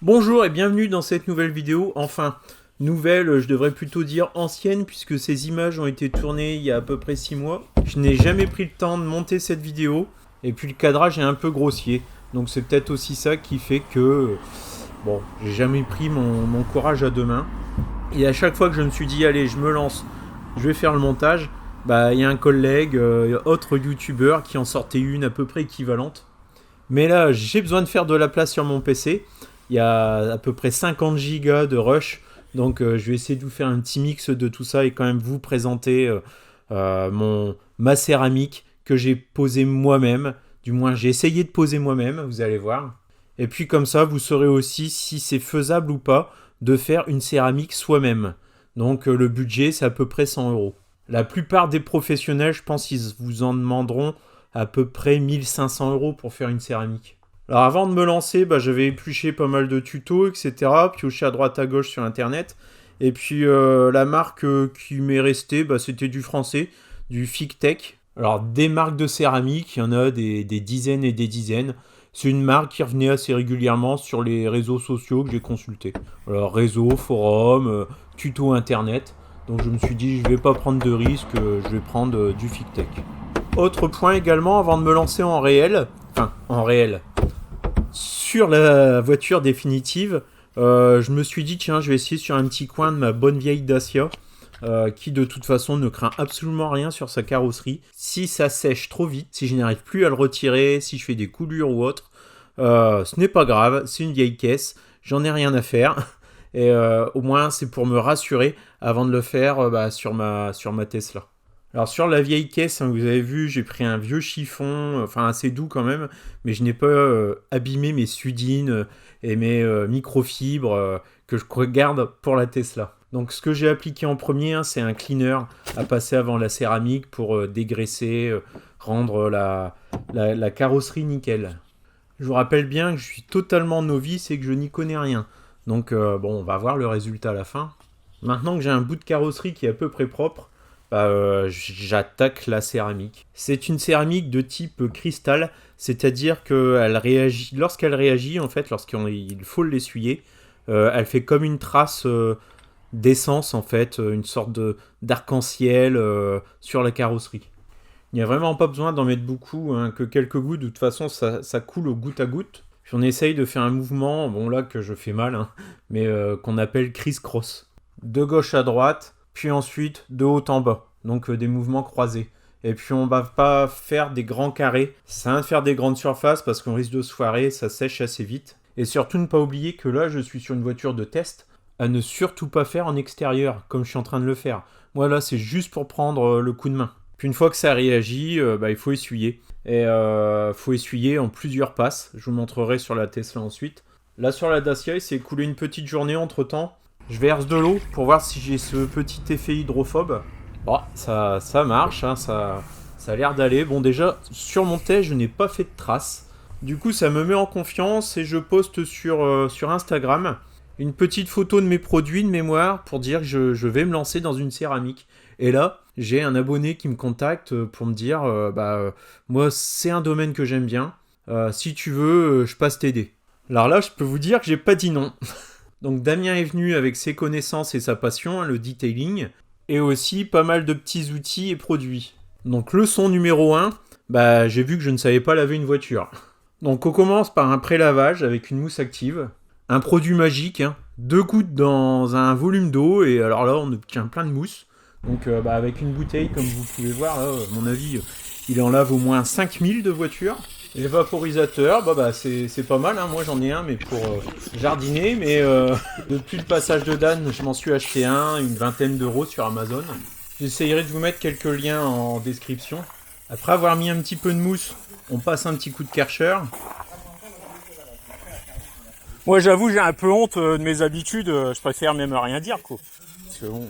Bonjour et bienvenue dans cette nouvelle vidéo, enfin nouvelle, je devrais plutôt dire ancienne puisque ces images ont été tournées il y a à peu près 6 mois. Je n'ai jamais pris le temps de monter cette vidéo et puis le cadrage est un peu grossier, donc c'est peut-être aussi ça qui fait que, bon, j'ai jamais pris mon courage à deux mains. Et à chaque fois que je me suis dit allez je me lance, je vais faire le montage, bah il y a un collègue, autre youtubeur qui en sortait une à peu près équivalente. Mais là j'ai besoin de faire de la place sur mon PC. Il y a à peu près 50 gigas de rush, donc je vais essayer de vous faire un petit mix de tout ça et quand même vous présenter ma céramique que j'ai posée moi-même. Du moins j'ai essayé de poser moi-même, vous allez voir. Et puis comme ça vous saurez aussi si c'est faisable ou pas de faire une céramique soi-même. Donc le budget c'est à peu près 100 euros. La plupart des professionnels, je pense qu'ils vous en demanderont à peu près 1500 euros pour faire une céramique. Alors avant de me lancer, j'avais épluché pas mal de tutos, etc. Pioché à droite à gauche sur internet. Et puis la marque qui m'est restée, c'était du français, du Fictech. Alors des marques de céramique, il y en a des dizaines et des dizaines. C'est une marque qui revenait assez régulièrement sur les réseaux sociaux que j'ai consultés. Alors réseau, forum, tuto internet. Donc je me suis dit je vais pas prendre de risque, je vais prendre du Fictech. Autre point également avant de me lancer en réel, sur la voiture définitive, je me suis dit tiens je vais essayer sur un petit coin de ma bonne vieille Dacia qui de toute façon ne craint absolument rien sur sa carrosserie. Si ça sèche trop vite, si je n'arrive plus à le retirer, si je fais des coulures ou autre, ce n'est pas grave, c'est une vieille caisse, j'en ai rien à faire. Et au moins c'est pour me rassurer avant de le faire sur ma Tesla. Alors sur la vieille caisse, vous avez vu, j'ai pris un vieux chiffon, enfin assez doux quand même, mais je n'ai pas abîmé mes sudines et mes microfibres que je garde pour la Tesla. Donc ce que j'ai appliqué en premier, c'est un cleaner à passer avant la céramique pour dégraisser, rendre la carrosserie nickel. Je vous rappelle bien que je suis totalement novice et que je n'y connais rien. Donc on va voir le résultat à la fin. Maintenant que j'ai un bout de carrosserie qui est à peu près propre, j'attaque la céramique. C'est une céramique de type cristal, c'est-à-dire qu'elle réagit, lorsqu'elle réagit, en fait, lorsqu'il faut l'essuyer, elle fait comme une trace d'essence, en fait, une sorte d'arc-en-ciel sur la carrosserie. Il n'y a vraiment pas besoin d'en mettre beaucoup, hein, que quelques gouttes, de toute façon ça coule au goutte à goutte. Puis on essaye de faire un mouvement, bon là que je fais mal, hein, mais qu'on appelle criss-cross. De gauche à droite, puis ensuite de haut en bas, donc des mouvements croisés. Et puis on va pas faire des grands carrés, ça sert à faire des grandes surfaces parce qu'on risque de se foirer, ça sèche assez vite. Et surtout ne pas oublier que là je suis sur une voiture de test, à ne surtout pas faire en extérieur, comme je suis en train de le faire. Moi là c'est juste pour prendre le coup de main. Puis une fois que ça réagit, il faut essuyer. Et faut essuyer en plusieurs passes, je vous montrerai sur la Tesla ensuite. Là sur la Dacia il s'est écoulé une petite journée entre temps. Je verse de l'eau pour voir si j'ai ce petit effet hydrophobe. Bon, ça marche, hein, ça a l'air d'aller. Bon, déjà, sur mon test, je n'ai pas fait de traces. Du coup, ça me met en confiance et je poste sur Instagram une petite photo de mes produits de mémoire pour dire que je vais me lancer dans une céramique. Et là, j'ai un abonné qui me contacte pour me dire moi, c'est un domaine que j'aime bien. Si tu veux, je passe t'aider. Alors là, je peux vous dire que j'ai pas dit non. Donc Damien est venu avec ses connaissances et sa passion, le detailing, et aussi pas mal de petits outils et produits. Donc leçon numéro 1, j'ai vu que je ne savais pas laver une voiture. Donc on commence par un pré-lavage avec une mousse active, un produit magique, 2 gouttes dans un volume d'eau, et alors là on obtient plein de mousse. Donc avec une bouteille, comme vous pouvez voir, là, à mon avis, il en lave au moins 5000 de voitures. Les vaporisateurs, c'est pas mal, hein. Moi j'en ai un mais pour jardiner, mais depuis le passage de Dan, je m'en suis acheté un, une vingtaine d'euros sur Amazon. J'essayerai de vous mettre quelques liens en description. Après avoir mis un petit peu de mousse, on passe un petit coup de Karcher. Moi j'avoue j'ai un peu honte de mes habitudes, je préfère même rien dire quoi. Parce que bon.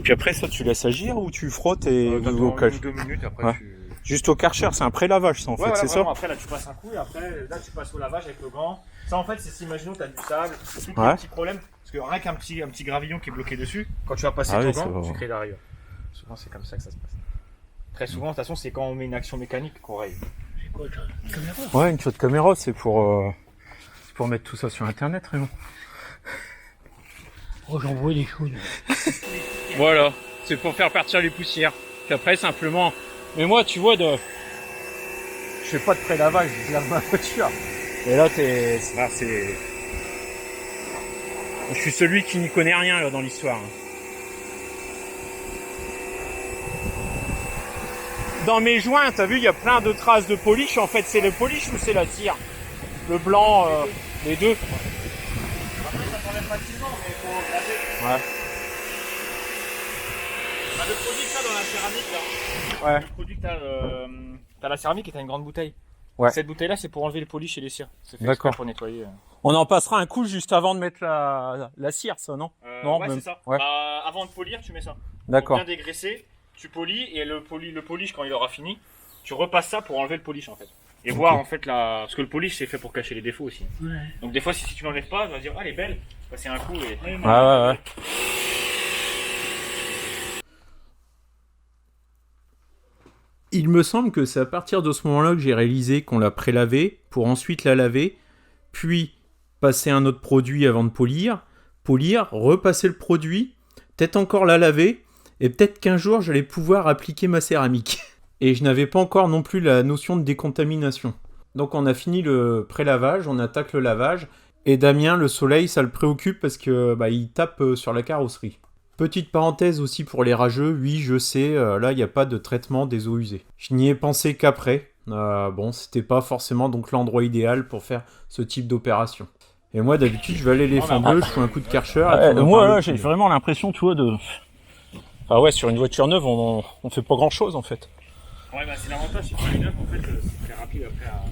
Puis après ça tu laisses agir ou tu frottes et au 2 minutes après ouais. Juste au Karcher, c'est un pré-lavage ça en fait, voilà, c'est ça. Après là tu passes un coup et après là tu passes au lavage avec le gant. Ça en fait c'est si imaginons tu as du sable, tout Ouais. un petit problème, parce que rien qu'un petit gravillon qui est bloqué dessus, quand tu vas passer ton gant, tu crées la rayure. Souvent c'est comme ça que ça se passe. Très souvent de toute façon c'est quand on met une action mécanique qu'on raye. Ouais, une shot caméra c'est pour pour mettre tout ça sur internet, Raymond. Oh, j'en vois des choses. Voilà, c'est pour faire partir les poussières. Puis après, simplement... Mais moi, tu vois, je fais pas de pré-lavage, je lave ma voiture. Et là, c'est... Je suis celui qui n'y connaît rien, là, dans l'histoire. Dans mes joints, t'as vu, il y a plein de traces de polish. En fait, c'est le polish ou c'est la cire? Le blanc, les deux. Après, ça t'enlève facilement, mais il faut laver. Ouais. Bah, le produit que t'as dans la céramique, là. Ouais. Le produit que t'as la céramique et t'as une grande bouteille. Ouais. Cette bouteille-là, c'est pour enlever le polish et les cires. C'est fait D'accord. exprès pour nettoyer. On en passera un coup juste avant de mettre la cire, ça, non? Non, ouais, même... c'est ça. Ouais. Bah, avant de polir, tu mets ça. D'accord. Pour bien dégraisser, tu polis et le polish, quand il aura fini, tu repasses ça pour enlever le polish en fait. Et voir en fait parce que le polish c'est fait pour cacher les défauts aussi. Ouais. Donc des fois si tu l'enlèves pas, tu vas dire ah elle est belle, passer un coup et. Ouais. Il me semble que c'est à partir de ce moment-là que j'ai réalisé qu'on l'a prélavée pour ensuite la laver, puis passer un autre produit avant de polir, repasser le produit, peut-être encore la laver, et peut-être qu'un jour j'allais pouvoir appliquer ma céramique. Et je n'avais pas encore non plus la notion de décontamination. Donc on a fini le pré-lavage, on attaque le lavage, et Damien, le soleil, ça le préoccupe parce que il tape sur la carrosserie. Petite parenthèse aussi pour les rageux, oui je sais, là il n'y a pas de traitement des eaux usées. Je n'y ai pensé qu'après. Bon, c'était pas forcément donc l'endroit idéal pour faire ce type d'opération. Et moi d'habitude je vais à l'éléphant bleu, je fais un coup de Karcher. Moi là j'ai vraiment l'impression, tu vois, de... Enfin ouais, sur une voiture neuve on fait pas grand chose en fait. Ouais bah c'est l'avantage, si tu fais une œuvre en fait c'est très rapide après à...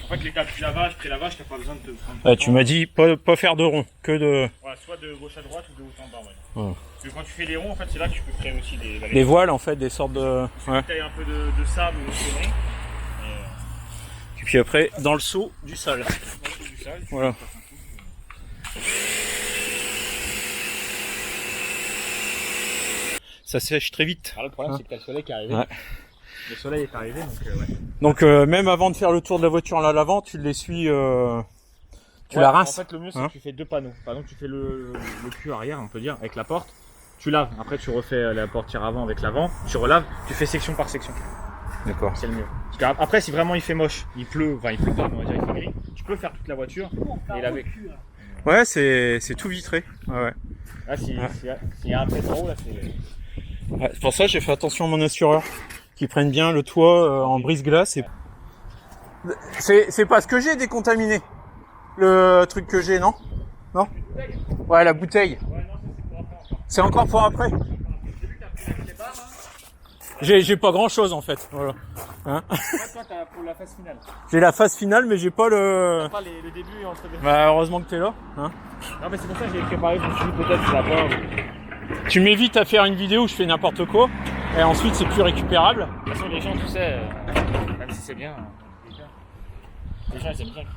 En fait l'étape du lavage, pré-lavage, t'as pas besoin de te prendre... Ouais, tu m'as dit pas faire de rond, que de... Ouais, soit de gauche à droite ou de haut en bas, ouais. Ouais. Parce que quand tu fais les ronds en fait c'est là que tu peux créer aussi Des voiles en fait, des sortes de... Ouais. Tu un peu de sable ou de conneries. Et puis après, dans le seau, du sale. Voilà. Ça sèche très vite. Alors le problème c'est que t'as le soleil qui est arrivé. Ouais. Le soleil est arrivé donc ouais. Donc même avant de faire le tour de la voiture en la lavant, tu l'essuies, tu la rinces. En fait le mieux c'est que tu fais deux panneaux. Par exemple tu fais le cul arrière on peut dire avec la porte. Tu laves, après tu refais la portière avant avec l'avant, tu relaves, tu fais section par section. D'accord. C'est le mieux. Parce qu'après si vraiment il fait moche, il pleut pas, on va dire il fait gris, tu peux faire toute la voiture et laver. Ouais, c'est tout vitré. Ouais. Là s'il y a un trait en haut là c'est... Ouais, pour ça j'ai fait attention à mon assureur, qui prenne bien le toit en brise-glace. Et... C'est pas ce que j'ai décontaminé, le truc que j'ai, non? Non? Ouais, la bouteille. C'est encore pour après. J'ai pas grand chose en fait. Voilà. Hein? Toi t'as pour la phase finale. J'ai la phase finale mais j'ai pas le... Pas le début entre les... Bah heureusement que t'es là. Hein? Non mais c'est pour ça que j'ai préparé, je me suis dit peut-être que la pas... Tu m'évites à faire une vidéo où je fais n'importe quoi et ensuite c'est plus récupérable. De toute façon les gens tu sais, même si c'est bien, les gens ils aiment bien critiquer.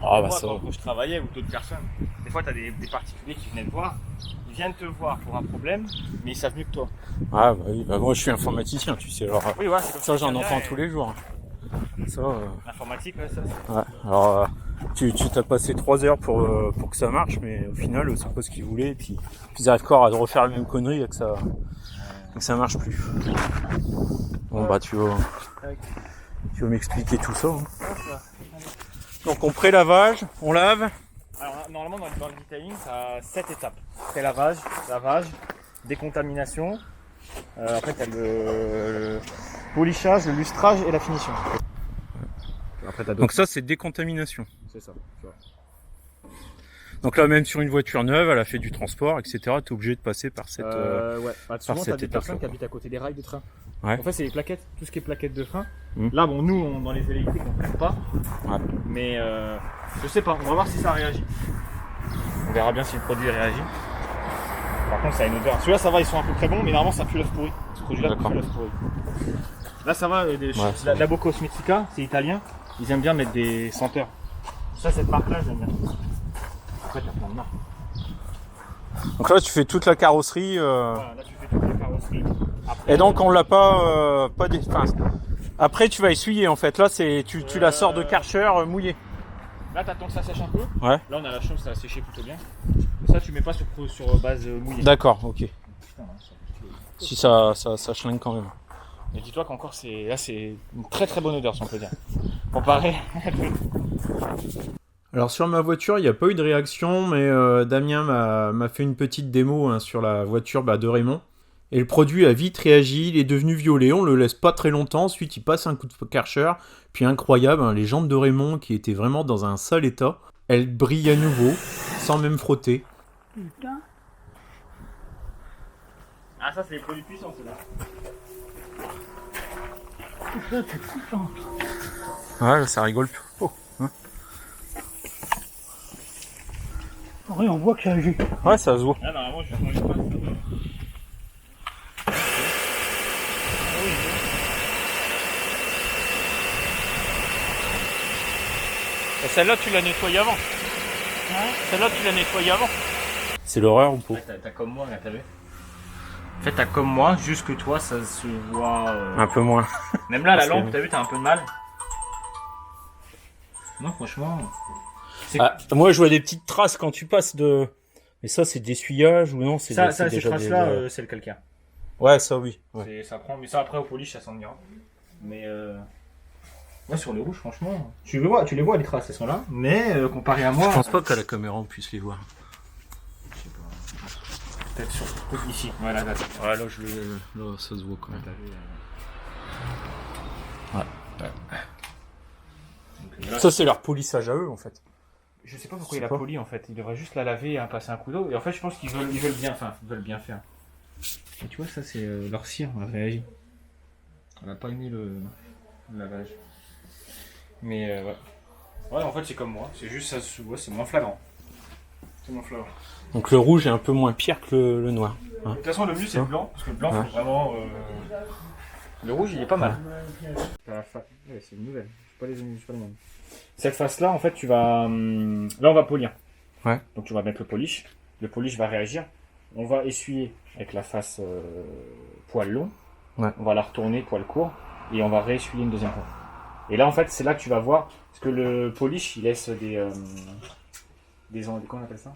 Ah bah moi, ça va. quand je travaillais ou d'autres personnes, des fois t'as des particuliers qui viennent te voir, ils viennent te voir pour un problème, mais ils savent mieux que toi. Ah bah oui, bah moi je suis informaticien, tu sais, alors Oui, ouais, c'est comme ça j'en vient entends et... tous les jours. Ça, L'informatique, ouais, ça c'est... ouais. Alors tu t'as passé 3 heures pour que ça marche, mais au final c'est pas ce qu'ils voulaient, et puis ils arrivent encore à refaire la même connerie et que ça marche plus. Bon bah tu vas m'expliquer tout ça. Hein. Donc on pré-lavage, on lave. Alors normalement dans le detailing, ça a 7 étapes. Pré-lavage, lavage, décontamination, après t'as le polissage, le lustrage et la finition. Après, t'as donc ça c'est décontamination. C'est ça. Tu vois. Donc là même sur une voiture neuve, elle a fait du transport, etc. T'es obligé de passer par cette... ouais. Bah, souvent t'as des personnes qui habitent à côté des rails de train. Ouais. En fait c'est les plaquettes, tout ce qui est plaquettes de frein. Là bon nous dans les électriques on ne trouve pas. Ouais. Mais je sais pas, on va voir si ça réagit. On verra bien si le produit réagit. Par contre ça a une odeur. Celui-là ça va, ils sont à peu près bons, mais normalement ça pue l'œuf pourri. Ce produit-là pue l'œuf pourri. Là ça va, la Bo Cosmetica, c'est italien. Ils aiment bien mettre des senteurs. Ça, cette marque-là, j'aime bien. Après, t'as plein de marques. Donc là, tu fais toute la carrosserie. Voilà, là, tu fais toute la carrosserie. Après, et donc, on l'a pas Après, tu vas essuyer en fait. Là, tu la sors de Karcher mouillée. Là, t'attends que ça sèche un peu. Ouais. Là, on a la chance, ça a séché plutôt bien. Ça, tu mets pas sur base mouillée. D'accord, ok. Si ça chlingue quand même. Mais dis-toi qu'encore, là, c'est une très très bonne odeur, si on peut dire. Comparé. Alors sur ma voiture, il n'y a pas eu de réaction, mais Damien m'a fait une petite démo sur la voiture de Raymond. Et le produit a vite réagi, il est devenu violet, on le laisse pas très longtemps, ensuite il passe un coup de Karcher, puis incroyable, les jantes de Raymond qui étaient vraiment dans un sale état, elles brillent à nouveau, sans même frotter. Putain. Ah ça c'est les produits puissants ceux-là. Ouais, ça rigole plus. Oh. Oui, on voit que ça agit. Ouais, ça se voit. Là, normalement, je vais changer pas. Et celle-là, tu l'as nettoyée avant. Celle-là, tu l'as nettoyée avant. C'est l'horreur ou pas? T'as comme moi, là, t'as vu? En fait, t'as comme moi, juste que toi, ça se voit... Un peu moins. Même là, la lampe, t'as vu, t'as un peu de mal. Non, franchement... Moi, je vois des petites traces quand tu passes de... Mais ça, c'est d'essuyage ou non? Ces traces-là, c'est le calcaire. Ouais, ça, oui. Ouais. Ça prend... Mais ça, après, au polish, ça s'en ira. Mais... Ouais, sur le rouge, franchement... Tu les vois, les traces, elles sont là. Mais, comparé à moi... Je pense pas qu'à la caméra, on puisse les voir. Peut-être sur ici, voilà, là. Ouais, là, là, ça se voit quand même. Ouais. Là, ça, c'est leur polissage à eux, en fait. Je sais pas pourquoi il a poli, en fait. Il devrait juste la laver et passer un coup d'eau. Et en fait, je pense qu'ils veulent bien faire. Et tu vois, ça, c'est leur cire, on a réagi. On n'a pas aimé le lavage. Mais, ouais. Ouais, en fait, c'est comme moi. C'est juste, ça se voit, c'est moins flagrant. Donc le rouge est un peu moins pire que le noir. De toute façon, le mieux c'est le blanc, parce que le blanc, faut vraiment. Le rouge, il est pas mal. Ouais, c'est une nouvelle. Je sais pas les mêmes. Cette face-là, en fait, tu vas. Là, on va polir. Ouais. Donc, tu vas mettre le polish. Le polish va réagir. On va essuyer avec la face poil long. Ouais. On va la retourner poil court. Et on va réessuyer une deuxième fois. Et là, en fait, c'est là que tu vas voir. Parce que le polish, il laisse comment on appelle ça?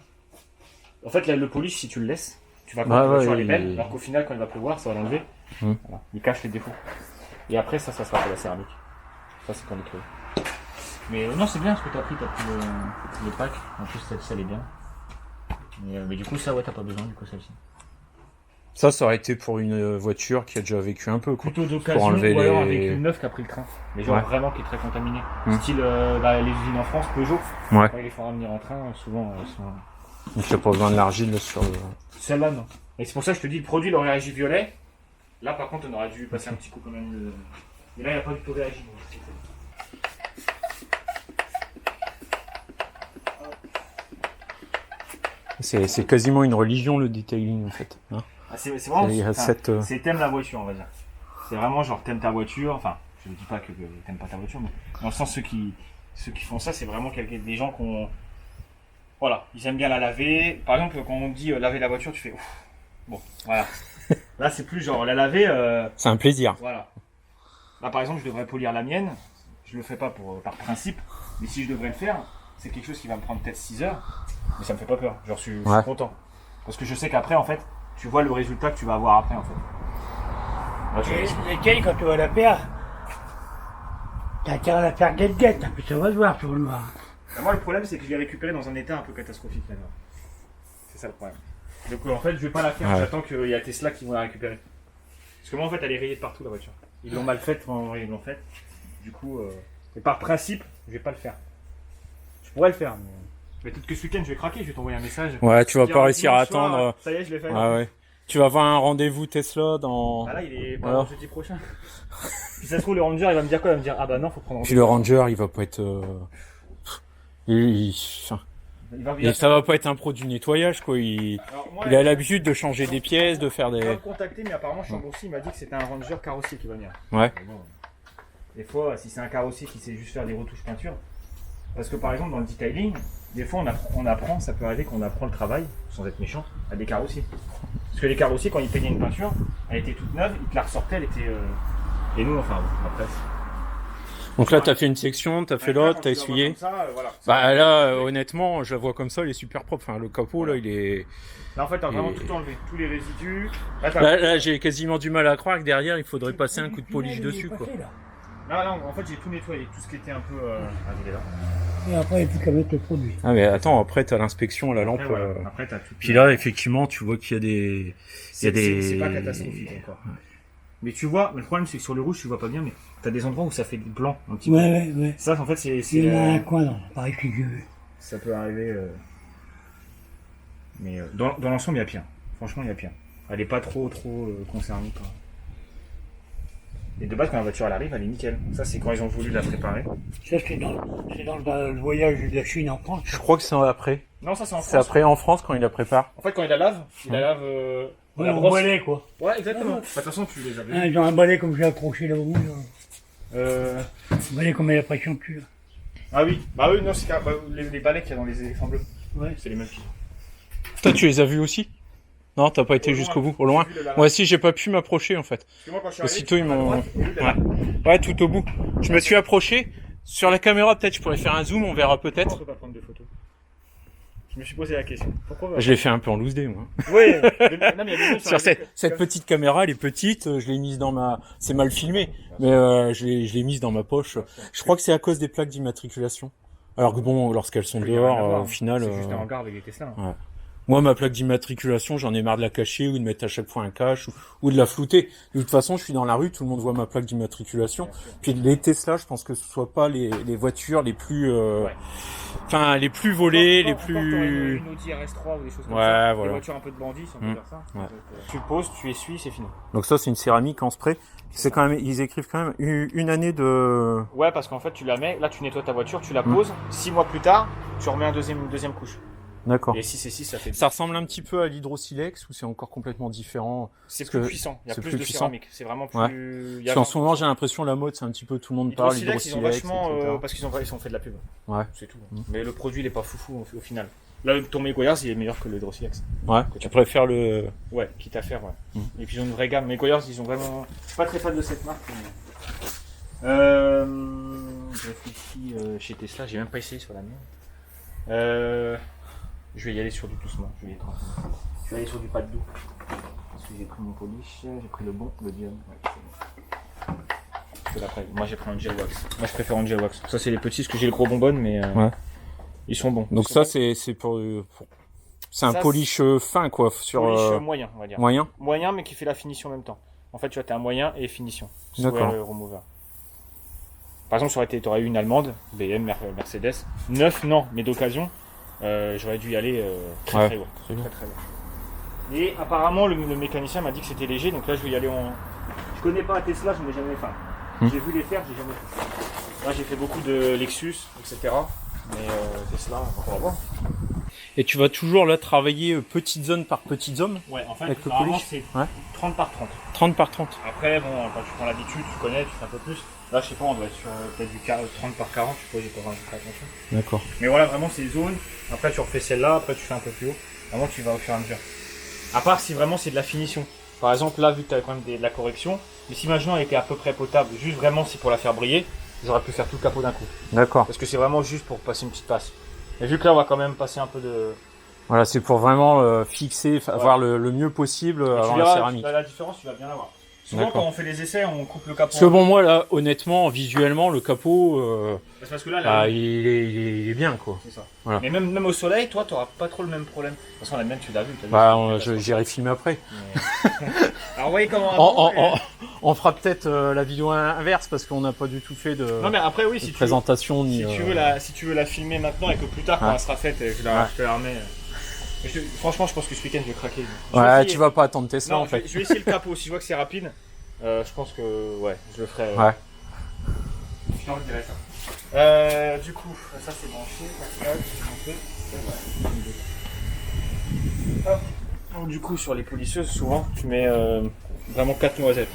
En fait, là, le polish, si tu le laisses, tu vas croire que la voiture est belle, alors qu'au final, quand il va pleuvoir, ça va l'enlever. Voilà. Il cache les défauts. Et après, ça sera pour la céramique. Ça, c'est quand il crée. Mais non, c'est bien ce que tu as pris le pack. En plus, celle-ci, elle est bien. Mais du coup, ça, ouais, t'as pas besoin, du coup, celle-ci. Ça aurait été pour une voiture qui a déjà vécu un peu, quoi. Plutôt d'occasion, ou alors avec une neuve qui a pris le train. Mais genre vraiment qui est très contaminé. Style les usines en France, Peugeot. Ouais. Quand ils les font ramener en train, souvent, elles sont... Donc il n'y a pas besoin de l'argile sur le... Celle-là, non. Et c'est pour ça que je te dis, le produit, il aurait réagi violet. Là, par contre, on aurait dû passer un petit coup quand même. Mais là, il n'a pas du tout réagi. C'est quasiment une religion, le detailing, en fait. Hein, c'est vraiment... C'est t'aimes la voiture, on va dire. C'est vraiment genre t'aimes ta voiture. Enfin, je ne dis pas que t'aimes pas ta voiture, mais dans le sens, ceux qui font ça, c'est vraiment des gens qui ont... Voilà, ils aiment bien la laver. Par exemple, quand on dit laver la voiture, tu fais ouf. Bon, voilà. Là, c'est plus genre la laver. C'est un plaisir. Voilà. Là, par exemple, je devrais polir la mienne. Je le fais pas par principe. Mais si je devrais le faire, c'est quelque chose qui va me prendre peut-être 6 heures. Mais ça me fait pas peur. Genre, je suis content. Parce que je sais qu'après, en fait, tu vois le résultat que tu vas avoir après, en fait. Lesquels, quand tu vas la faire, t'as intérêt à la faire guette-guette. Puis ça va se voir sur le noir. Moi, le problème, c'est que je l'ai récupéré dans un état un peu catastrophique, là. C'est ça le problème. Donc, en fait, je vais pas la faire. J'attends qu'il y a Tesla qui vont la récupérer. Parce que moi, en fait, elle est rayée de partout, la voiture. Ils l'ont mal faite quand ils l'ont faite. Du coup, par principe, je vais pas le faire. Je pourrais le faire, mais peut-être que ce week-end, je vais craquer. Je vais t'envoyer un message. Ouais, tu vas pas réussir à attendre. Ça y est, je l'ai fait. Ouais. Tu vas avoir un rendez-vous Tesla dans... Ah là, il est pas jeudi prochain. Si ça se trouve, le Ranger, il va me dire quoi? Il va me dire, ah bah non, faut prendre... Puis le Ranger, il va pas être... ça va pas être un pro du nettoyage, quoi. Il a l'habitude de changer des pièces, de faire des... Je vais me contacter, mais apparemment, Chambourcy m'a dit que c'était un Ranger carrossier qui va venir. Ouais. Bon, des fois, si c'est un carrossier qui sait juste faire des retouches peinture, parce que par exemple, dans le detailing, des fois, on apprend, ça peut arriver qu'on apprend le travail, sans être méchant, à des carrossiers. Parce que les carrossiers, quand ils peignaient une peinture, elle était toute neuve, ils te la ressortaient, elle était... Et nous, enfin, après... Donc là, t'as fait une section, t'as fait l'autre, t'as essuyé. Voilà, bah là, honnêtement, je la vois comme ça, elle est super propre. Enfin, le capot, là, il est... Là, en fait, t'as vraiment tout enlevé, tous les résidus. Là, j'ai quasiment du mal à croire que derrière, il faudrait passer un coup de polish dessus, quoi. Là, en fait, j'ai tout nettoyé, tout ce qui était un peu... là. Et après, il n'y a plus qu'à mettre le produit. Ah, mais attends, après, t'as l'inspection à la lampe. Après, t'as tout. Puis là, effectivement, tu vois qu'il y a des... C'est pas catastrophique encore. Ouais. Mais tu vois, le problème, c'est que sur le rouge, tu vois pas bien, mais t'as des endroits où ça fait du blanc, un petit peu. Ouais. Ça, en fait, c'est... Il y en a un coin, non, pareil que Dieu. Ça peut arriver... Mais dans l'ensemble, il y a pire. Franchement, il y a pire. Elle est pas trop concernée par... Et de base, quand la voiture elle arrive, elle est nickel. Ça, c'est quand ils ont voulu la préparer. Ça, c'est dans le voyage de la Chine en France. Je crois que c'est après. Non, ça, c'est en France. C'est après en France quand il la prépare. En fait, quand il la lave, Ouais, en balai, quoi. Ouais, exactement. De toute façon, tu les avais. Ils ont un balai comme j'ai accroché là-haut. Un balai comme il y a la pression dessus. Là. Ah oui. Bah oui, non, c'est les balais qu'il y a dans les éléphants bleus. Ouais. C'est les mêmes. Toi, tu les as vus aussi? Non, t'as pas été jusqu'au bout, au loin. Moi aussi, j'ai pas pu m'approcher en fait. Parce que moi, quand je suis aussitôt, ils m'ont... Ouais, tout au bout. Je me suis approché. Sur la caméra, peut-être, je pourrais faire un zoom, on verra peut-être. On peut pas prendre de photos. Je me suis posé la question. Pourquoi Je l'ai fait un peu en loose day, moi. Oui. Sur cette petite caméra, elle est petite. Je l'ai mise dans ma... C'est mal filmé, mais je l'ai mise dans ma poche. Je crois que c'est à cause des plaques d'immatriculation. Alors que bon, lorsqu'elles sont dehors, au final... C'est juste un hangar avec des Tesla. Ouais. Moi, ma plaque d'immatriculation, j'en ai marre de la cacher ou de mettre à chaque fois un cache ou de la flouter. De toute façon, je suis dans la rue, tout le monde voit ma plaque d'immatriculation. Puis les Tesla, je pense que ce soit pas les voitures les plus, enfin, les plus volées, les plus... Une Audi RS3 ou des choses comme ouais, ça. Voilà. Des voitures un peu de bandits, si on peut dire ça. Ouais. Tu le poses, tu essuies, c'est fini. Donc ça, c'est une céramique en spray. C'est quand même, ils écrivent quand même une année de... Ouais, parce qu'en fait, tu la mets, là, tu nettoies ta voiture, tu la poses. 6 mois plus tard, tu remets une deuxième couche. D'accord. Et 6 et 6, ça fait... Ça ressemble un petit peu à l'hydrosilex ou c'est encore complètement différent? C'est plus puissant. Il y a plus de céramique. C'est vraiment plus... Ouais. Parce qu'en ce moment, j'ai l'impression, la mode, c'est un petit peu tout le monde parle d'hydrosilex. Ils ont vachement... etc. parce qu'ils ont fait de la pub. Ouais. C'est tout. Mais le produit, il est pas foufou au final. Là, ton Megoyers, il est meilleur que le hydrosilex. Ouais. Tu préfères le... Ouais, quitte à faire, ouais. Et puis ils ont une vraie gamme. Megoyers, ils ont vraiment... Je suis pas très fan de cette marque. Mais... Je réfléchis chez Tesla, j'ai même pas essayé sur la mienne. Je vais y aller sur du doucement. Je vais aller sur du pas de doux. Parce que j'ai pris mon polish, j'ai pris le bon, le Dion. Ouais, moi j'ai pris un gel wax. Moi je préfère un gel wax. Ça c'est les petits, parce que j'ai le gros bonbonne, mais ils sont bons. Donc ça c'est pour... C'est un polish fin quoi. Polish moyen, on va dire. Moyen. Moyen, mais qui fait la finition en même temps. En fait tu vois, t'as un moyen et finition. D'accord. Le remover. Par exemple, t'aurais eu une allemande, BM, Mercedes. 9, non, mais d'occasion. J'aurais dû y aller très lourd. Très lourd. Et apparemment, le mécanicien m'a dit que c'était léger, donc là je vais y aller en... Je connais pas Tesla, je n'ai jamais fait. J'ai vu les faire, j'ai jamais fait. Là j'ai fait beaucoup de Lexus, etc. Mais Tesla, on va voir. Et tu vas toujours là travailler petite zone par petite zone? Ouais, en fait, avec le apparemment polish. c'est 30 par 30. 30 par 30. Après, bon, quand tu prends l'habitude, tu connais, tu fais un peu plus. Là, je sais pas, on doit être sur peut-être du 30 par 40, je sais pas, j'ai pas rajouté attention. D'accord. Mais voilà, vraiment, c'est zone. Après, tu refais celle-là, après, tu fais un peu plus haut. Vraiment, tu vas au fur et à mesure. À part si vraiment c'est de la finition. Par exemple, là, vu que tu as quand même de la correction, mais si imaginons elle était à peu près potable, juste vraiment si pour la faire briller, j'aurais pu faire tout le capot d'un coup. D'accord. Parce que c'est vraiment juste pour passer une petite passe. Et vu que là, on va quand même passer un peu de... Voilà, c'est pour vraiment fixer, avoir le mieux possible avant la céramique. La différence, tu vas bien l'avoir. Souvent, quand on fait les essais, on coupe le capot. Parce que bon, moi, là, honnêtement, visuellement, le capot, parce que là, il est bien, quoi. C'est ça. Voilà. Mais même au soleil, toi, t'auras pas trop le même problème. De toute façon, la mienne, tu l'as vu. J'irai filmer après. Mais... Alors, voyez comment... On fera peut-être la vidéo inverse, parce qu'on n'a pas du tout fait de, non, mais après, oui, si présentation. Si tu veux la filmer maintenant et que plus tard, quand elle sera faite, je te la remets... Franchement, je pense que ce week-end, je vais craquer. Tu vas pas attendre Tesla, en fait. Je vais essayer le capot. Si je vois que c'est rapide, je pense que je le ferai. Ouais. Je dirais ça. Du coup, ça c'est branché. Hop. Donc, du coup, sur les polisseuses, souvent, tu mets vraiment 4 noisettes.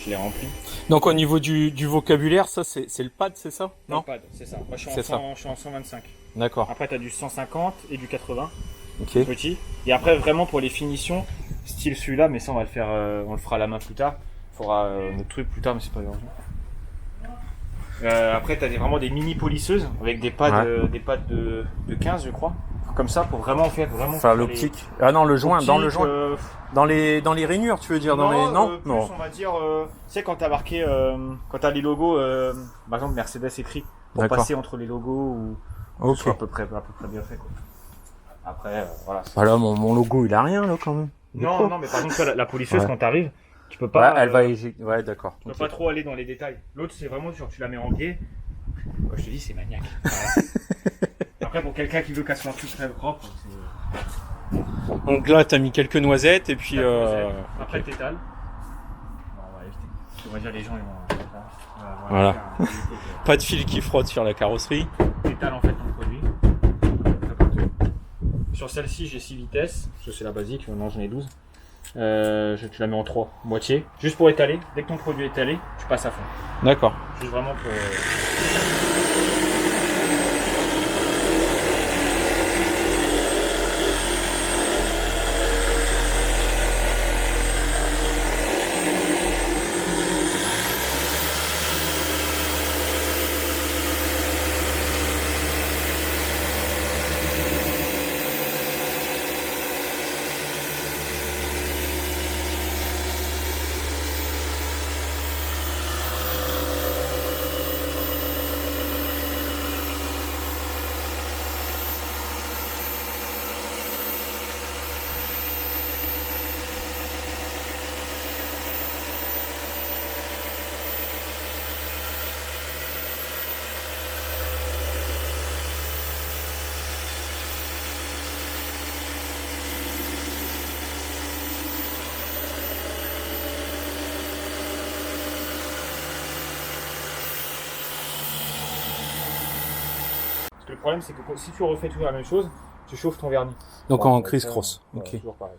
Je les remplis. Donc, au niveau du vocabulaire, ça, c'est le pad, c'est ça? Non, le pad, c'est ça. Moi, je suis en 125. D'accord. Après, tu as du 150 et du 80. Ok. Petit. Et après, vraiment pour les finitions, style celui-là, mais ça, on le fera à la main plus tard. Faudra notre truc plus tard, mais c'est pas urgent. Après, t'as vraiment des mini polisseuses avec des pads, de 15, je crois. Comme ça, pour vraiment faire l'optique. Ah non, le joint, dans le joint. Dans les rainures, tu veux dire, dans les. Non, plus, on va dire, tu sais, quand t'as marqué, quand t'as les logos, par exemple, Mercedes écrit, pour passer entre les logos ou. C'est à peu près bien fait, quoi. Après, voilà. Voilà, mon logo, il a rien, là, quand même. Non, mais par exemple, la polisseuse, quand t'arrives, tu peux pas. Elle va ouais, d'accord. Tu peux pas trop aller dans les détails. L'autre, c'est vraiment genre, tu la mets en biais. Quand je te dis, c'est maniaque. Après, pour quelqu'un qui veut qu'elle soit tout très propre, c'est. Donc là, t'as mis quelques noisettes et puis. Après, t'étales. On va dire les gens, ils vont. Voilà. Pas de fil qui frotte sur la carrosserie. T'étales en fait ton produit. Sur celle-ci, j'ai 6 vitesses. Ça, c'est la basique. Maintenant, j'en ai 12. Tu la mets en 3 moitié. Juste pour étaler. Dès que ton produit est étalé, tu passes à fond. D'accord. Juste vraiment pour. Parce que le problème, c'est que si tu refais toujours la même chose, tu chauffes ton vernis. Donc en criss-cross. Ok. Toujours pareil.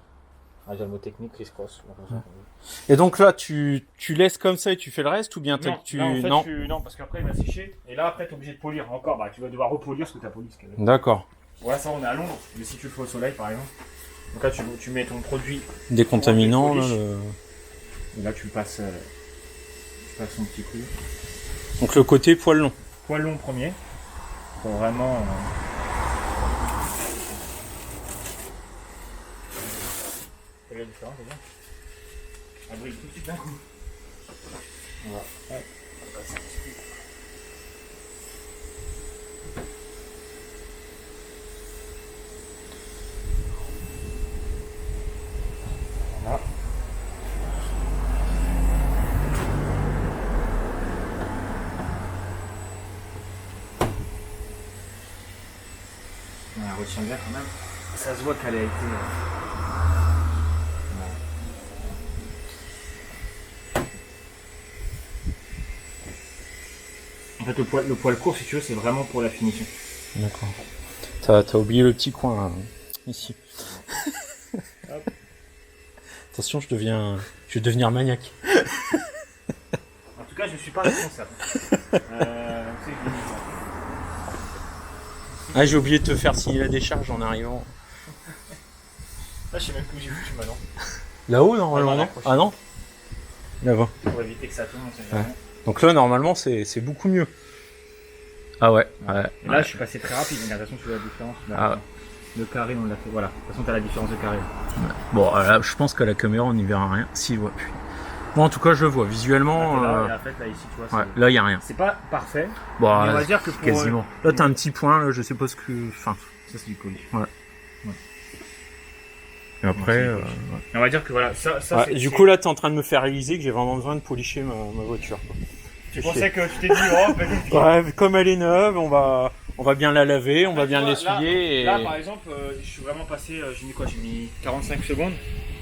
J'ai le mot technique, criss-cross. Et donc là, tu laisses comme ça et tu fais le reste ou bien non, parce qu'après il va sécher. Et là, après, tu es obligé de polir encore. Tu vas devoir repolir ce que tu as poli. D'accord. Voilà, ça, on est à Londres. Mais si tu le fais au soleil, par exemple. Donc là, tu mets ton produit décontaminant. Là, et là, tu passes son petit coup. Donc le côté poil long. Poil long premier. Pour vraiment. C'est la différence, c'est bien. Elle brille tout de suite d'un coup. Voilà. Ouais. On va passer un petit peu. Voilà. On la retient bien quand même. Ça se voit qu'elle a été. En fait, le poil court, si tu veux, c'est vraiment pour la finition. D'accord. T'as oublié le petit coin ici. Attention, je vais devenir maniaque. En tout cas, je suis pas responsable. J'ai oublié de te faire signer la décharge en arrivant. Là, je sais même plus où j'ai foutu maintenant. Là-haut, normalement, non ? Ah non ? Là-bas. Pour éviter que ça tombe, on sait jamais. Donc là, normalement, c'est beaucoup mieux. Ah ouais. Et là, je suis passé très rapide. De toute façon, tu vois la différence. Là, le carré, on l'a fait. Voilà. De toute façon, tu as la différence de carré. Bon, là, je pense qu'à la caméra, on n'y verra rien. Si, ouais. Bon, en tout cas, je le vois. Visuellement. Là, en fait, là, ici, tu vois. Là, il n'y a rien. C'est pas parfait. Bon, mais on va dire que pour. Quasiment. Là, tu as un petit point. Là, je sais pas ce que. Enfin. Ça, c'est du poli. Ouais. Et après. On va dire que voilà. Ça, du coup, là, tu es en train de me faire réaliser que j'ai vraiment besoin de policher ma voiture. Quoi. Tu pensais que tu t'es dit, peut-être. Comme elle est neuve, on va bien la laver, on va bien l'essuyer. Là, par exemple, je suis vraiment passé, j'ai mis 45 secondes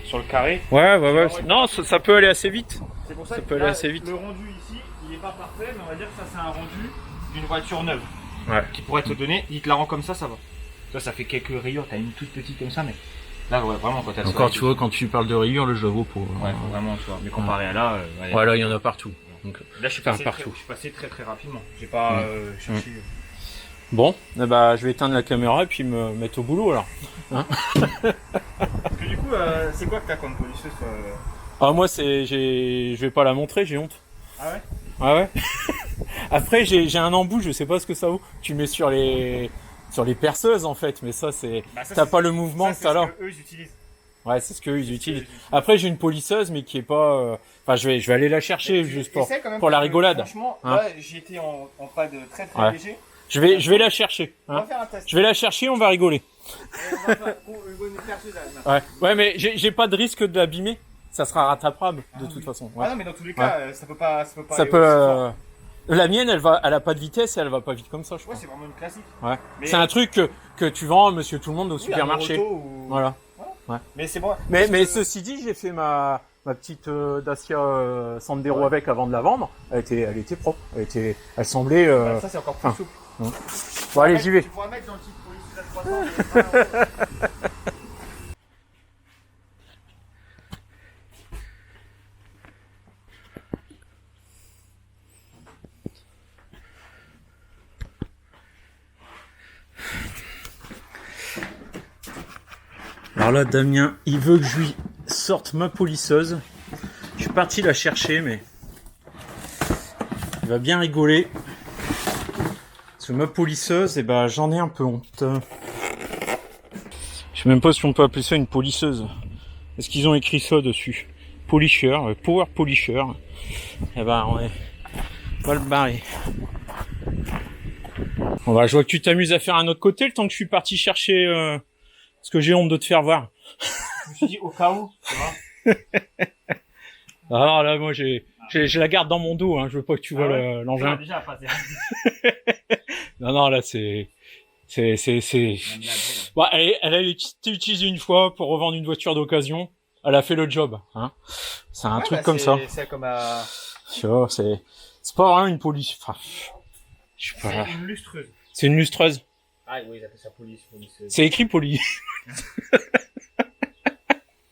sur le carré. Ouais. Non, ça peut aller assez vite. C'est pour ça peut aller assez vite. Le rendu ici, il n'est pas parfait, mais on va dire que ça, c'est un rendu d'une voiture neuve. Ouais. Qui pourrait te donner, il te la rend comme ça va. Ça fait quelques rayures, t'as une toute petite comme ça, mais là, ouais, vraiment, quand t'as encore, tu vois, quand tu parles de rayures, là, je la vois pour. Ouais, vraiment, tu vois. Mais comparé à là. Là, il y en a partout. Donc, là, je suis passé très très rapidement. J'ai pas cherché. Bon, je vais éteindre la caméra et puis me mettre au boulot alors. Parce que du coup, c'est quoi que t'as comme polisseuse Ah, moi, je vais pas la montrer, j'ai honte. Ah ouais? Ah ouais. Après, j'ai un embout, je sais pas ce que ça vaut. Tu mets sur les perceuses, en fait, mais ça, c'est... T'as pas le mouvement que t'as là. C'est ce qu'eux, ils utilisent. Ouais, c'est ce qu'eux, ils utilisent. Après, j'ai une polisseuse, mais qui est pas... Enfin, je vais aller la chercher, juste pour la rigolade. Franchement, là, j'ai été en pas de très léger. Je vais la chercher. On va faire un test. Je vais la chercher, on va rigoler. Et on va faire une bonne perceuse, là. Ouais, mais j'ai pas de risque de l'abîmer. Ça sera rattrapable, de toute façon. Ouais. Ah non, mais dans tous les cas, ça peut pas ça aller peut... La mienne, elle a pas de vitesse et elle va pas vite comme ça, je crois. Ouais, c'est vraiment une classique. Ouais. Mais... C'est un truc que tu vends, monsieur tout le monde, au supermarché. Voilà. Ouais. Mais c'est bon. Mais ceci dit, j'ai fait ma petite Dacia Sandero avec avant de la vendre. Elle était propre. Elle semblait. Ça, c'est encore plus souple. Bon, allez, j'y vais. Tu pourras mettre dans le titre police à 300. Alors là, Damien, il veut que je lui sorte ma polisseuse. Je suis parti la chercher, mais il va bien rigoler. Parce que ma polisseuse, j'en ai un peu honte. Je sais même pas si on peut appeler ça une polisseuse. Est-ce qu'ils ont écrit ça dessus? Polisher, Power Polisher. On va le barrer. Je vois que tu t'amuses à faire un autre côté le temps que je suis parti chercher... Parce que j'ai honte de te faire voir. Je me suis dit au cas où, tu vois. Alors là, moi, je la garde dans mon dos, hein. Je veux pas que tu vois l'engin. Déjà, pas Non, là, c'est... Bon, elle a été utilisée une fois pour revendre une voiture d'occasion. Elle a fait le job, hein. C'est un truc comme ça. C'est comme à... Tu vois, c'est pas vraiment une police. Enfin, je sais pas. C'est une lustreuse. C'est une lustreuse. Ah oui, ils appellent ça police. C'est écrit poli.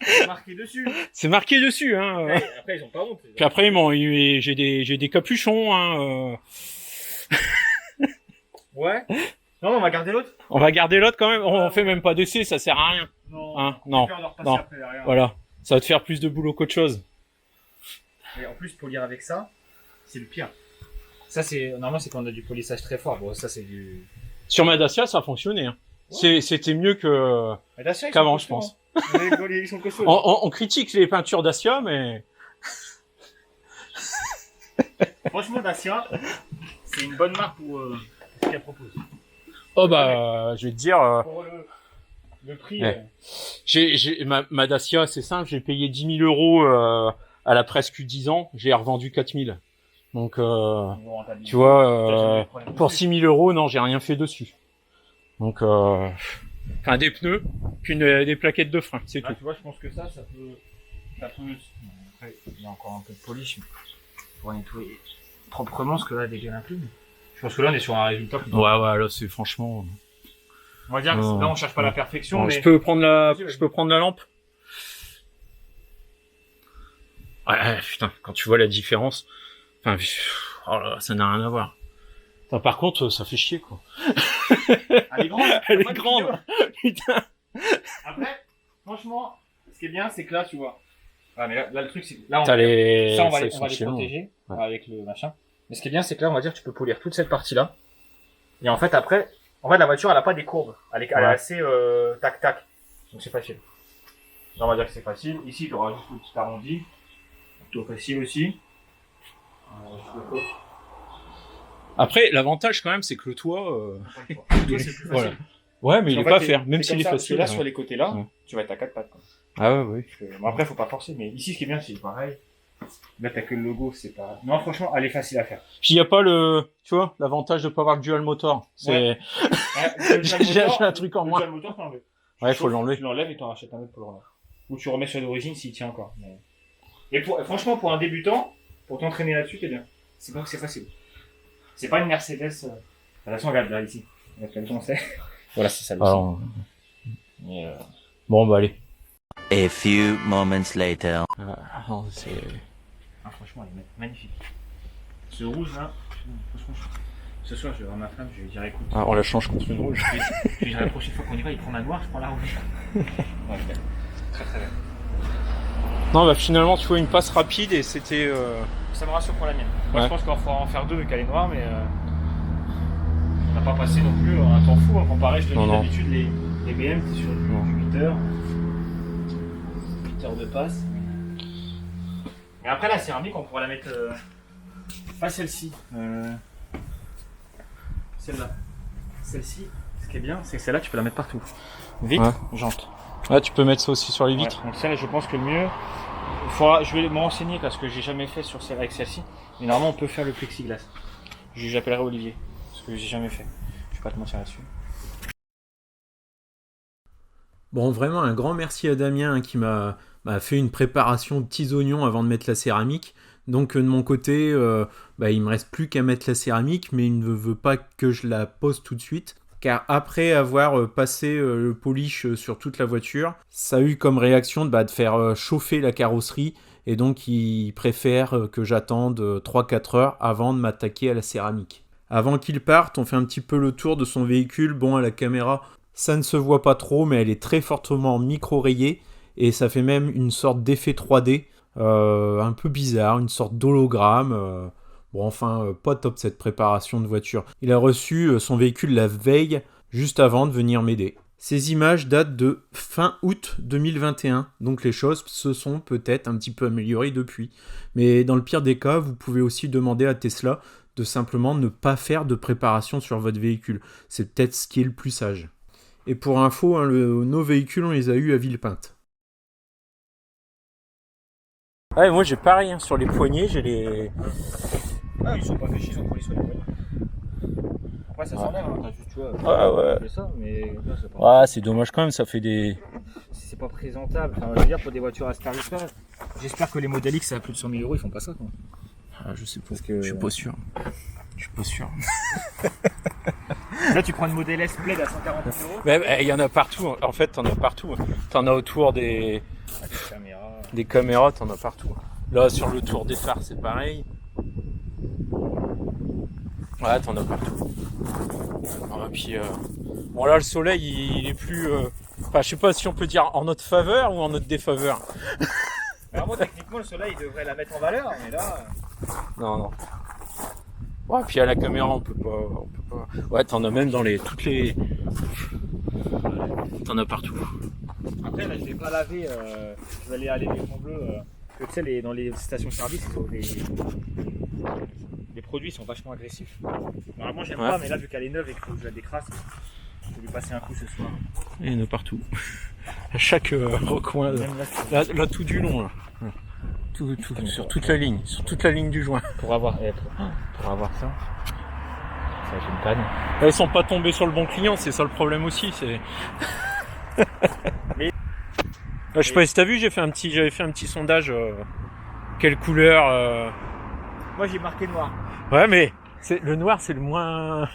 C'est marqué dessus. C'est marqué dessus, hein. Après, ils ont pas honte. Puis après, bon, j'ai des capuchons, hein. Ouais. Non, on va garder l'autre. On va garder l'autre quand même. On fait même pas d'essai, ça sert à rien. Non. Hein, non. Après, voilà. Ça va te faire plus de boulot qu'autre chose. Et en plus, polir avec ça, c'est le pire. Ça, normalement, c'est quand on a du polissage très fort. Bon, ça, c'est du... Sur ma Dacia, ça a fonctionné, hein. Ouais. C'était mieux qu'avant, je pense. Ils sont costauds. On critique les peintures Dacia, mais... Franchement, Dacia, c'est une bonne marque pour ce qu'elle propose. Oh je vais te dire... Pour le prix... Ma Dacia, c'est simple, j'ai payé 10 000 € elle a presque 10 ans, j'ai revendu 4 000. Donc, tu vois, pour 6 000 €, non, j'ai rien fait dessus. Donc, des pneus, puis des plaquettes de frein, c'est tout. Tu vois, je pense que ça peut... Après, il y a encore un peu de polish, mais pour nettoyer proprement, ce que là, déjà un peu. Je pense que là, on est sur un résultat. Ouais, là, c'est franchement... On va dire que là, on cherche pas la perfection, mais... Je peux prendre la lampe? Ouais, putain, quand tu vois la différence... Enfin, oh là, ça n'a rien à voir. Enfin, par contre, ça fait chier, quoi. Elle est grande. Elle est grande. Putain. Après, franchement, ce qui est bien, c'est que là, tu vois. Ah, mais là, le truc, c'est que là, on va les protéger avec le machin. Mais ce qui est bien, c'est que là, on va dire, tu peux polir toute cette partie-là. Et en fait, après, la voiture, elle a pas des courbes. Elle est assez, tac-tac. Donc, c'est facile. Là, on va dire que c'est facile. Ici, tu auras juste le petit arrondi. Plutôt facile aussi. Après, l'avantage quand même, c'est que le toit, c'est plus facile. Voilà. Ouais, mais il est pas à faire, même s'il est facile. Là, sur les côtés là, tu vas être à 4 pattes, quoi. Ah ouais, oui. Bon, après, faut pas forcer, mais ici, ce qui est bien, c'est pareil. Là, t'as que le logo, c'est pas... Non, franchement, elle est facile à faire. Puis il y a pas tu vois, l'avantage de pas avoir le dual motor. C'est... J'ai un truc en moins. Le dual motor, t'en enlèves. Ouais, faut l'enlever. Tu l'enlèves et t'en rachètes un autre pour le remettre. Ou tu remets sur l'origine s'il tient encore. Mais... Et franchement, pour un débutant, pour t'entraîner là-dessus, t'es bien. C'est pas que c'est facile. C'est pas une Mercedes. De toute façon, regarde là, ici. Voilà, c'est ça. Alors... Bon, allez. A few moments later. Franchement, elle est magnifique. Ce rouge là, franchement, ce soir, je vais voir ma femme, je vais lui dire écoute. On la change contre une rouge. Je lui dirai la prochaine fois qu'on y va, il prend la noire, je prends la rouge. Ouais, très très bien. Non, bah finalement, tu vois, une passe rapide et c'était... Ça me rassure pour la mienne. Moi, je pense qu'il va falloir en faire 2 vu qu'elle est noire, mais on n'a pas passé non plus un temps fou. Comparé, je te dis d'habitude, les BM, c'est sur du 8 heures. 8 heures de passe. Et après, la céramique, on pourra la mettre... pas celle-ci. Celle-là. Celle-ci, ce qui est bien, c'est que celle-là, tu peux la mettre partout. Vitre, jante. Ouais, tu peux mettre ça aussi sur les vitres. Donc ça, je pense que le mieux... je vais me renseigner parce que j'ai jamais fait avec celle-ci. Mais normalement, on peut faire le plexiglas. J'appellerai Olivier. Parce que j'ai jamais fait. Je vais pas te mentir là-dessus. Bon, vraiment un grand merci à Damien qui m'a fait une préparation de petits oignons avant de mettre la céramique. Donc de mon côté, il me reste plus qu'à mettre la céramique, mais il ne veut pas que je la pose tout de suite. Car après avoir passé le polish sur toute la voiture, ça a eu comme réaction de faire chauffer la carrosserie. Et donc il préfère que j'attende 3-4 heures avant de m'attaquer à la céramique. Avant qu'il parte, on fait un petit peu le tour de son véhicule. Bon, à la caméra, ça ne se voit pas trop, mais elle est très fortement micro-rayée. Et ça fait même une sorte d'effet 3D, un peu bizarre, une sorte d'hologramme. Bon, enfin, pas top cette préparation de voiture. Il a reçu son véhicule la veille, juste avant de venir m'aider. Ces images datent de fin août 2021, donc les choses se sont peut-être un petit peu améliorées depuis. Mais dans le pire des cas, vous pouvez aussi demander à Tesla de simplement ne pas faire de préparation sur votre véhicule. C'est peut-être ce qui est le plus sage. Et pour info, nos véhicules, on les a eus à Villepinte. Ouais, moi j'ai pareil, sur les poignées, j'ai les... Ah, ils sont pas fichés, ils sont collés sur les poignets. Après, ça s'enlève, tu vois. Ouais. Ça, mais là, c'est pas... Ouais, c'est dommage quand même, ça fait des... C'est pas présentable. Enfin, je veux dire, pour des voitures à ce tarif-là, j'espère que les modèles X à plus de 100 000 €, ils font pas ça, quoi. Ah, je sais pas, je suis pas sûr. Je suis pas sûr. Là, tu prends une Model S Plaid à 140 €. Mais il y en a partout, en fait, t'en as partout. T'en as autour des caméras, t'en as partout. Là, sur le tour des phares, c'est pareil. Ouais, t'en as partout. Ah, puis, bon, là, le soleil, il est plus... Enfin, je sais pas si on peut dire en notre faveur ou en notre défaveur. Alors moi, techniquement, le soleil, il devrait la mettre en valeur, mais là... Non. Ouais, puis à la caméra, on peut pas... Ouais, t'en as même dans toutes les... T'en as partout. Après, là, je vais pas laver, je vais aller les fonds bleus. Tu sais, dans les stations-service, les produits sont vachement agressifs. Normalement, j'aime pas, mais là, vu qu'elle est neuve et qu'il faut que je la décrasse, je vais lui passer un coup ce soir. Il y en a partout. À chaque recoin, là, tout du long, là. Tout, sur toute la ligne du joint. Pour avoir ça j'ai une panne. Elles sont pas tombées sur le bon client, c'est ça le problème aussi. Je sais pas si t'as vu, j'avais fait un petit sondage. Quelle couleur Moi j'ai marqué noir. Ouais, mais le noir c'est le moins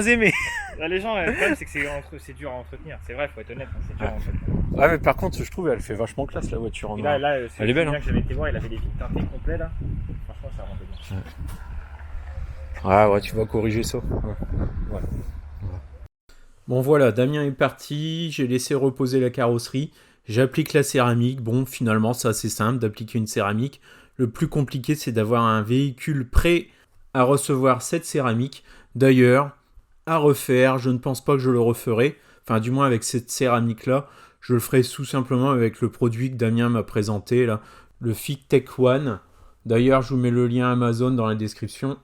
aimé. Les gens, le problème c'est que c'est dur à entretenir. C'est vrai, faut être honnête, c'est dur à entretenir. Ouais, mais par contre, je trouve elle fait vachement classe la voiture en noir. Là, elle est belle. Que j'avais été voir, il avait des vitres teintées complets là. Franchement, ça rendait bien. Ouais, tu vas corriger ça. Ouais. Bon voilà, Damien est parti, j'ai laissé reposer la carrosserie, j'applique la céramique. Bon, finalement, c'est assez simple d'appliquer une céramique. Le plus compliqué, c'est d'avoir un véhicule prêt à recevoir cette céramique. D'ailleurs, à refaire, je ne pense pas que je le referai. Enfin, du moins avec cette céramique-là, je le ferai tout simplement avec le produit que Damien m'a présenté, là, le Fictech One. D'ailleurs, je vous mets le lien Amazon dans la description.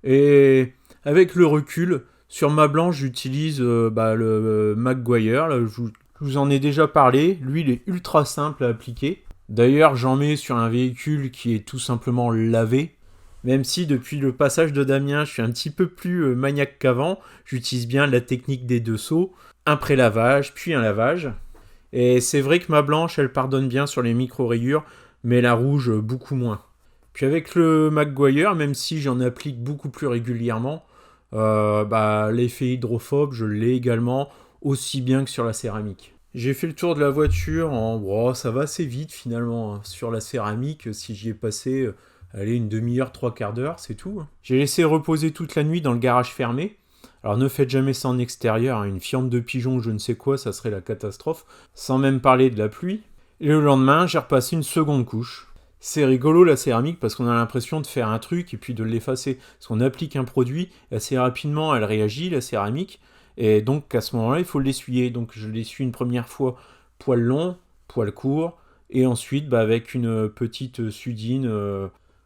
Et avec le recul, sur ma blanche, j'utilise le Maguire. Là, je vous en ai déjà parlé. Lui, il est ultra simple à appliquer. D'ailleurs, j'en mets sur un véhicule qui est tout simplement lavé. Même si depuis le passage de Damien, je suis un petit peu plus maniaque qu'avant. J'utilise bien la technique des 2 sauts. Un pré-lavage, puis un lavage. Et c'est vrai que ma blanche, elle pardonne bien sur les micro-rayures, mais la rouge, beaucoup moins. Puis avec le Maguire, même si j'en applique beaucoup plus régulièrement, l'effet hydrophobe, je l'ai également, aussi bien que sur la céramique. J'ai fait le tour de la voiture ça va assez vite finalement. Sur la céramique, si j'y ai passé une demi-heure, 3/4 d'heure, c'est tout. J'ai laissé reposer toute la nuit dans le garage fermé. Alors ne faites jamais ça en extérieur, une fiente de pigeon ou je ne sais quoi, ça serait la catastrophe. Sans même parler de la pluie. Et le lendemain, j'ai repassé une seconde couche. C'est rigolo la céramique parce qu'on a l'impression de faire un truc et puis de l'effacer. Parce qu'on applique un produit, assez rapidement elle réagit, la céramique. Et donc à ce moment-là, il faut l'essuyer. Donc je l'essuie une première fois poil long, poil court. Et ensuite avec une petite sudine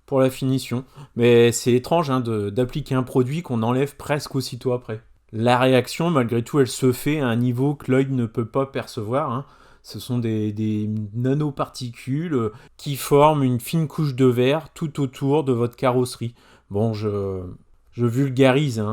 pour la finition. Mais c'est étrange d'appliquer un produit qu'on enlève presque aussitôt après. La réaction, malgré tout, elle se fait à un niveau que l'œil ne peut pas percevoir. Ce sont des nanoparticules qui forment une fine couche de verre tout autour de votre carrosserie. Bon, je vulgarise.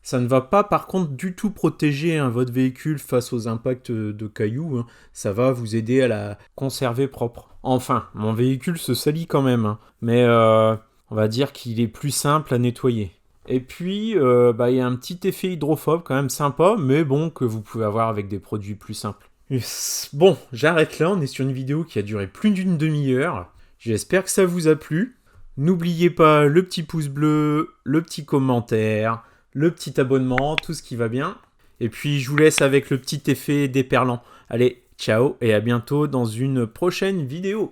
Ça ne va pas, par contre, du tout protéger votre véhicule face aux impacts de cailloux. Ça va vous aider à la conserver propre. Enfin, mon véhicule se salit quand même. Mais on va dire qu'il est plus simple à nettoyer. Et puis, y a un petit effet hydrophobe quand même sympa, mais bon, que vous pouvez avoir avec des produits plus simples. Bon, j'arrête là, on est sur une vidéo qui a duré plus d'une demi-heure. J'espère que ça vous a plu. N'oubliez pas le petit pouce bleu, le petit commentaire, le petit abonnement, tout ce qui va bien. Et puis, je vous laisse avec le petit effet déperlant. Allez, ciao et à bientôt dans une prochaine vidéo.